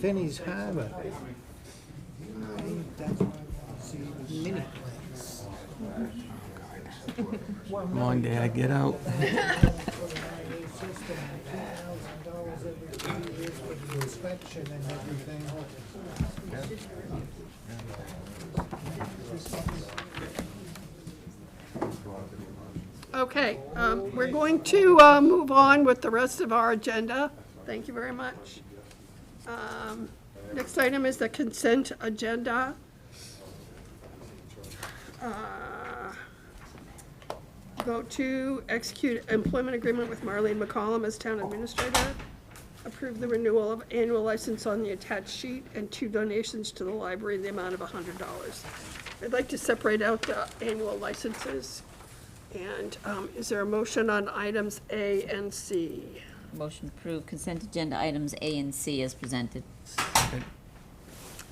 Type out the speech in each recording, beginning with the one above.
Finney's Harbor. That's why I want to see the mini plans. Come on, Dad, get out. $2,000 every 2 years for the inspection and everything. Okay, we're going to move on with the rest of our agenda. Thank you very much. Next item is the consent agenda. Vote to execute employment agreement with Marlene McCollum as town administrator. Approve the renewal of annual license on the attached sheet and 2 donations to the library in the amount of $100. I'd like to separate out the annual licenses. And is there a motion on items A and C? Motion approved consent agenda items A and C as presented.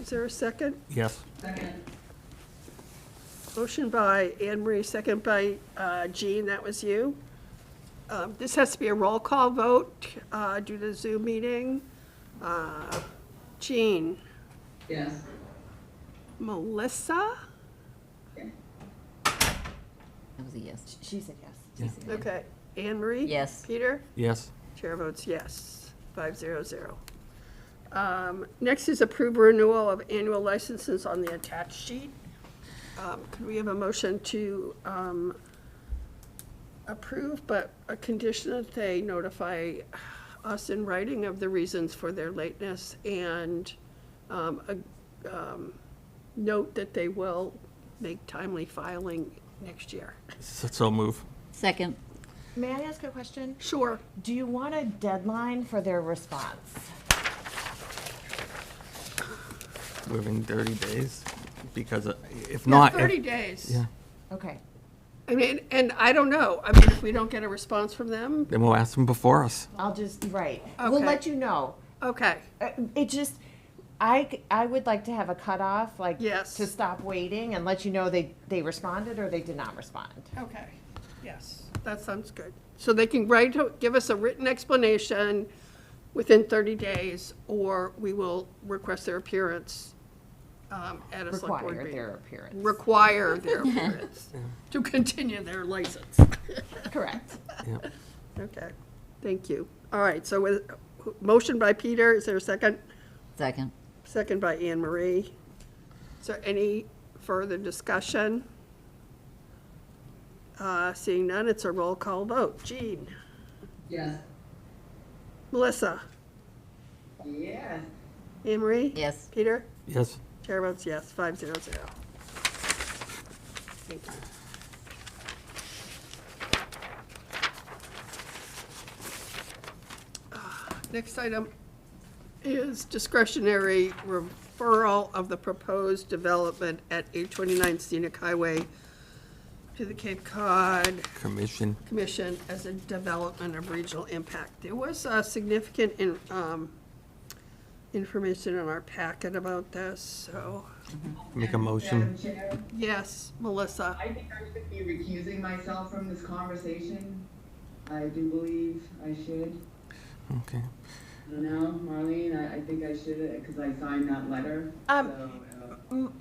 Is there a second? Yes. Motion by Anne Marie, second by Jean, that was you. This has to be a roll call vote due to the Zoom meeting. Jean? Yes. Melissa? That was a yes. She said yes. Yeah. Okay. Anne Marie? Yes. Peter? Yes. Chair votes yes, 500. Next is approve renewal of annual licenses on the attached sheet. Could we have a motion to approve, but a condition that they notify us in writing of the reasons for their lateness and note that they will make timely filing next year? So move. Second. May I ask a question? Sure. Do you want a deadline for their response? Within 30 days, because if Yeah, not. 30 days. Yeah, Okay. I mean, and I don't know. I mean, if we don't get a response from them, then we'll ask them before us. I'll just, right. We'll Okay. let you know. okay. It just, I would like to have a cutoff, like, Yes. to stop waiting and let you know they responded or they did not respond. Okay, yes, that sounds good. So they can give us a written explanation within 30 days, or we will request their appearance at a select board Require meeting. their appearance. Require their appearance to continue their license. Correct. Yeah. Okay, thank you. All right, so with, motion by Peter, is there a second? Second. Second by Anne Marie. Is there any further discussion? Seeing none, it's a roll call vote. Jean? Yes. Melissa? Yes. Anne Marie? Yes. Peter? Yes. Chair votes yes, 500. Thank you. Next item is discretionary referral of the proposed development at 829 Scenic Highway to the Cape Cod Commission. Commission as a development of regional impact. There was significant information in our packet about this, so, Make a motion. Madam Chair, yes, Melissa. I think I should be recusing myself from this conversation. I do believe I should. Okay. I don't know, Marlene, I think I should, because I signed that letter.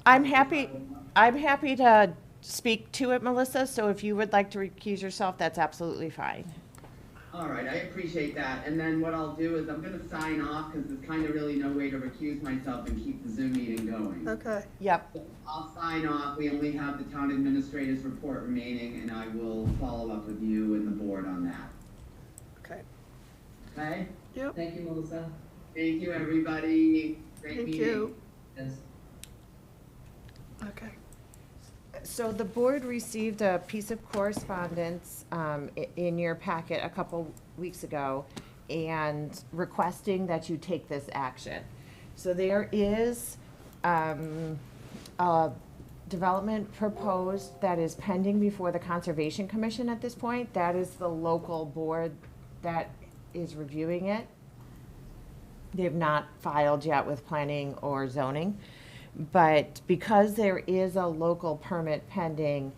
I'm happy to speak to it, Melissa, so if you would like to recuse yourself, that's absolutely fine. All right, I appreciate that. And then what I'll do is I'm gonna sign off, because there's kind of really no way to recuse myself and keep the Zoom meeting going. Okay, Yep. I'll sign off. We only have the town administrator's report remaining, and I will follow up with you and the board on that. okay, Okay? yep, Thank you, Melissa. Thank you, everybody. Great thank meeting. you. Yes. Okay, So the board received a piece of correspondence in your packet a couple weeks ago and requesting that you take this action. So there is a development proposed that is pending before the Conservation Commission at this point. That is the local board that is reviewing it. They have not filed yet with planning or zoning. But because there is a local permit pending,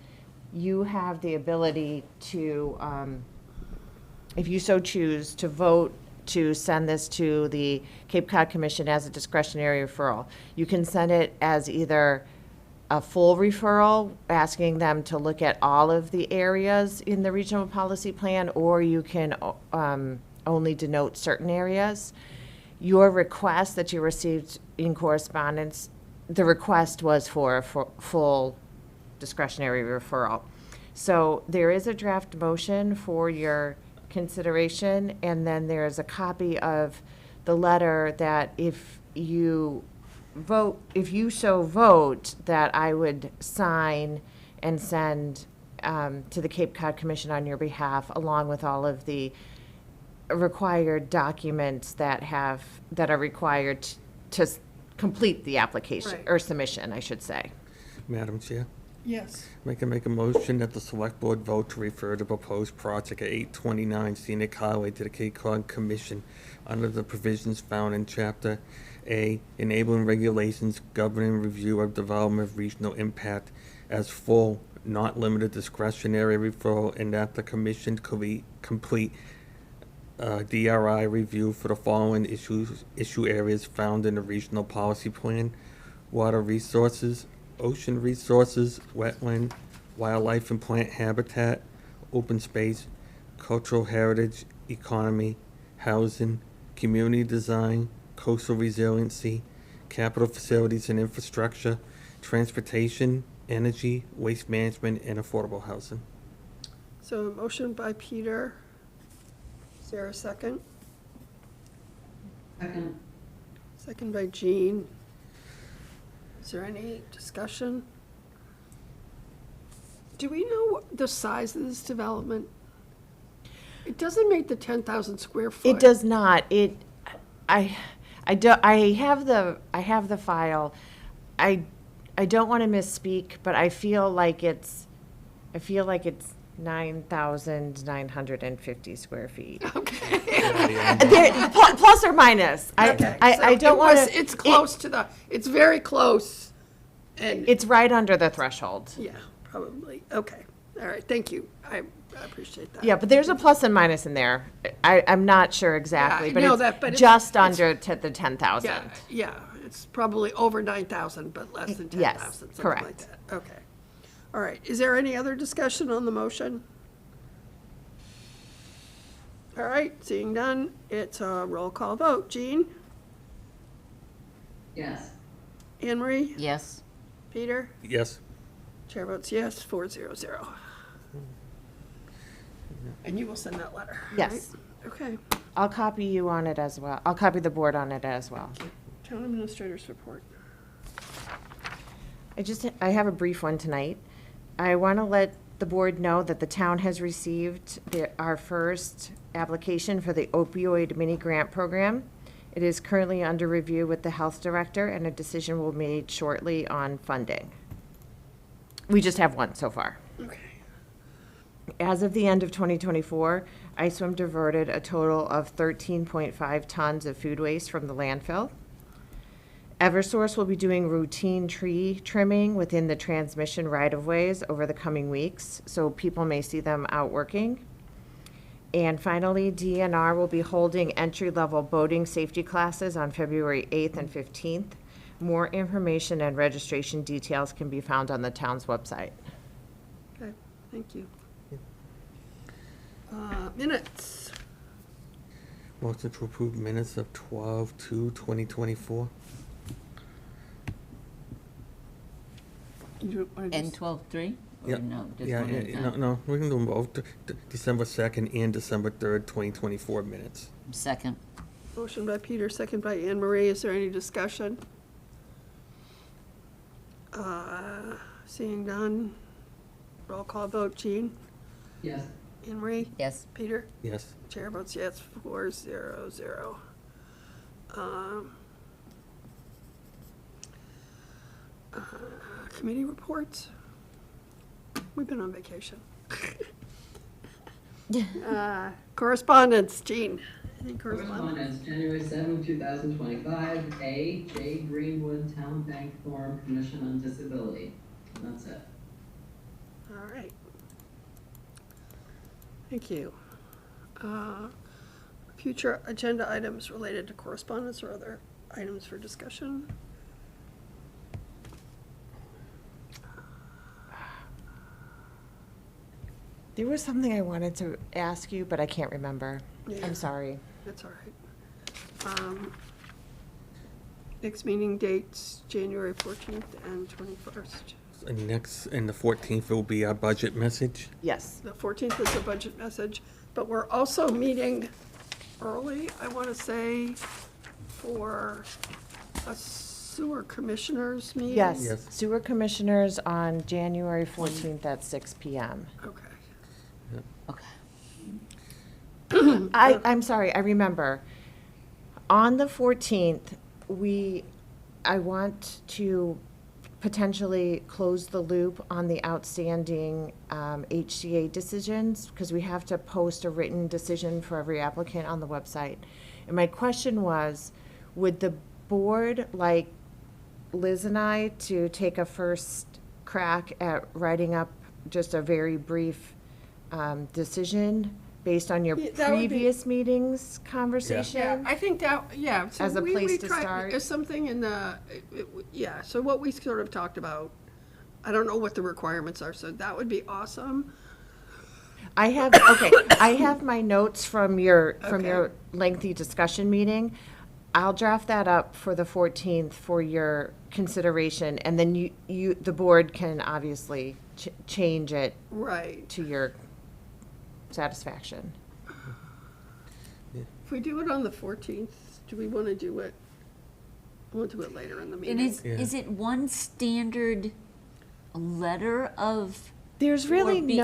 you have the ability to, if you so choose, to vote to send this to the Cape Cod Commission as a discretionary referral. You can send it as either a full referral, asking them to look at all of the areas in the regional policy plan, or you can only denote certain areas. Your request that you received in correspondence, the request was for a full discretionary referral. So there is a draft motion for your consideration, and then there's a copy of the letter that if you so vote, that I would sign and send to the Cape Cod Commission on your behalf, along with all of the required documents that are required to complete the application, Right. or submission, I should say. Madam Chair, Yes. make a motion that the select board vote to refer the proposed project at 829 Scenic Highway to the Cape Cod Commission under the provisions found in Chapter A, enabling regulations governing review of development of regional impact as full, not limited discretionary referral, and that the commission complete DRI review for the following issue areas found in the regional policy plan: water resources, ocean resources, wetland, wildlife and plant habitat, open space, cultural heritage, economy, housing, community design, coastal resiliency, capital facilities and infrastructure, transportation, energy, waste management, and affordable housing. So a motion by Peter. Is there a second? Second. Second by Jean. Is there any discussion? Do we know the size of this development? It doesn't make the 10,000 square foot. It does not. I have the file. I don't want to misspeak, but I feel like it's 9,950 square feet. Okay. Plus or minus. Okay, I so don't want to. It's close to the, it's very close. And, It's right under the threshold. yeah, probably. Okay. All right, thank you. I appreciate that. Yeah, but there's a plus and minus in there. I'm not sure exactly, Yeah, I but know it's that, but it's- just it's- under the 10,000. Yeah, it's probably over 9,000, but less than 10,000. Yes, something like correct. that. Okay. All right, is there any other discussion on the motion? All right, seeing none, it's a roll call vote. Jean? Yes. Anne Marie? Yes. Peter? Yes. Chair votes yes, 400. And you will send that letter, right? Yes. Okay. I'll copy you on it as well. I'll copy the board on it as well. Town administrators report. I have a brief one tonight. I want to let the board know that the town has received our first application for the opioid mini grant program. It is currently under review with the health director, and a decision will be made shortly on funding. We just have one so far. Okay. As of the end of 2024, ISWIM diverted a total of 13.5 tons of food waste from the landfill. Eversource will be doing routine tree trimming within the transmission right-of-ways over the coming weeks, so people may see them out working. And finally, DNR will be holding entry-level boating safety classes on February 8th and 15th. More information and registration details can be found on the town's website. Okay, thank you. Minutes. Motion to approve minutes of 12/2/2024. You wanna And just- 12/3? Or Yeah, no, just yeah, one at a yeah, time? no, we can do them both. December 2nd and December 3rd, 2024 minutes. Second. Motion by Peter, second by Anne Marie. Is there any discussion? Seeing none. Roll call vote. Jean? Yes. Anne Marie? Yes. Peter? Yes. Chair votes yes, 400. Committee reports? We've been on vacation. Correspondence, Jean? Any correspondence? Correspondence, January 7, 2025. A, J. Greenwood Town Bank Forum Commission on Disability. And that's it. All right. Thank you. Future agenda items related to correspondence or other items for discussion? There was something I wanted to ask you, but I can't remember. Yeah. I'm sorry. That's all right. Next meeting dates, January 14th and 21st. And the 14th will be our budget message. Yes. The 14th is the budget message, but we're also meeting early, I want to say, for a sewer commissioners meeting. Yes. Yes. Sewer commissioners on January 14th at 6 PM. Okay. Okay. I'm sorry, I remember. On the 14th, I want to potentially close the loop on the outstanding HCA decisions, because we have to post a written decision for every applicant on the website. And my question was, would the board like Liz and I to take a first crack at writing up just a very brief decision based on your Yeah, that would be- previous meetings conversation? Yeah, I think that, yeah. so As a we place to tried- start? There's something in the, yeah, so what we sort of talked about, I don't know what the requirements are, so that would be awesome. I have my notes from your lengthy discussion meeting. I'll draft that up for the 14th for your consideration, and then the board can obviously change it Right. to your satisfaction. If we do it on the 14th, do we want to do it? We'll do it later in the And meeting. is it one standard letter of? There's really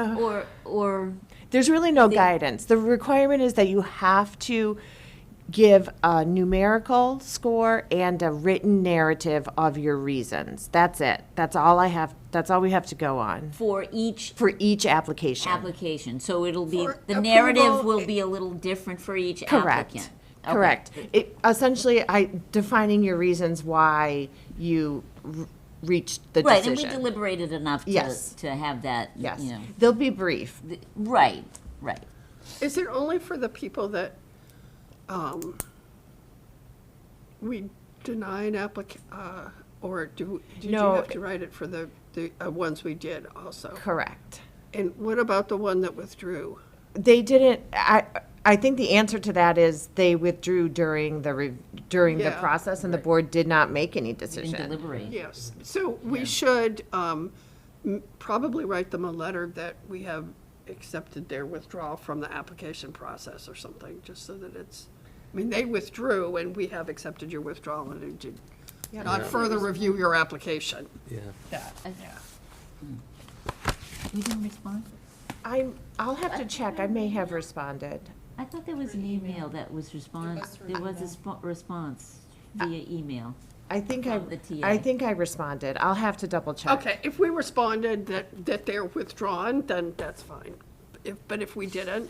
Or There's really no The- guidance. The requirement is that you have to give a numerical score and a written narrative of your reasons. That's it. That's all I have. That's all we have to go on for each for each application. application, so it'll be, For the narrative approval, will be a little different for each Correct. applicant. Okay. Correct. Essentially, defining your reasons why you reached the Right, and we decision. deliberated enough Yes. to have that, Yes. you know. They'll be brief. Right, right. Is it only for the people that we denied or did you No. have to write it for the ones we did also? Correct. And what about the one that withdrew? They didn't, I think the answer to that is they withdrew during the Yeah, process, and the board did not make any We didn't decision. deliberate. Yes, so we should probably write them a letter that we have accepted their withdrawal from the application process or something, just so that it's, I mean, they withdrew and we have accepted your withdrawal and did not further review your application. Yeah. That, We didn't respond? I'll have to check, I may have responded. I thought there was an email that was there was a response via email. I think From the TA. I think I responded. I'll have to double check. Okay, if we responded that they're withdrawn, then that's fine. But if we didn't,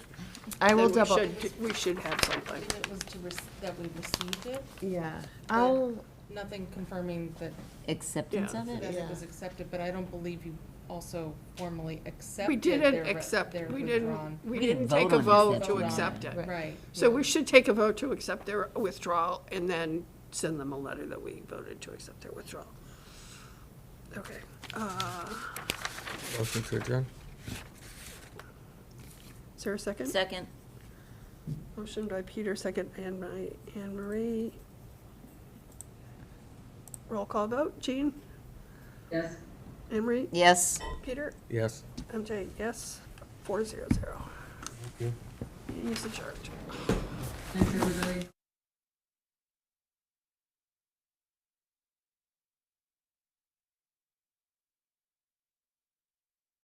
I will then double, we should have something. It was that we received it, yeah. I'll, nothing confirming that Acceptance Yeah. of it? it was accepted, but I don't believe you also formally We accepted didn't accept, their we withdrawn. didn't vote take a on vote accepting to it. accept it. Right. So we should take a vote to accept their withdrawal and then send them a letter that we voted to accept their withdrawal. Okay. Motion to adjourn? Is there a second? Second, Motion by Peter, second Anne Marie. Roll call vote. Jean? Yes. Anne Marie? yes. Peter? Yes. MJ, yes. 4-0-0. Thank you. Use the charge. Thanks, everybody.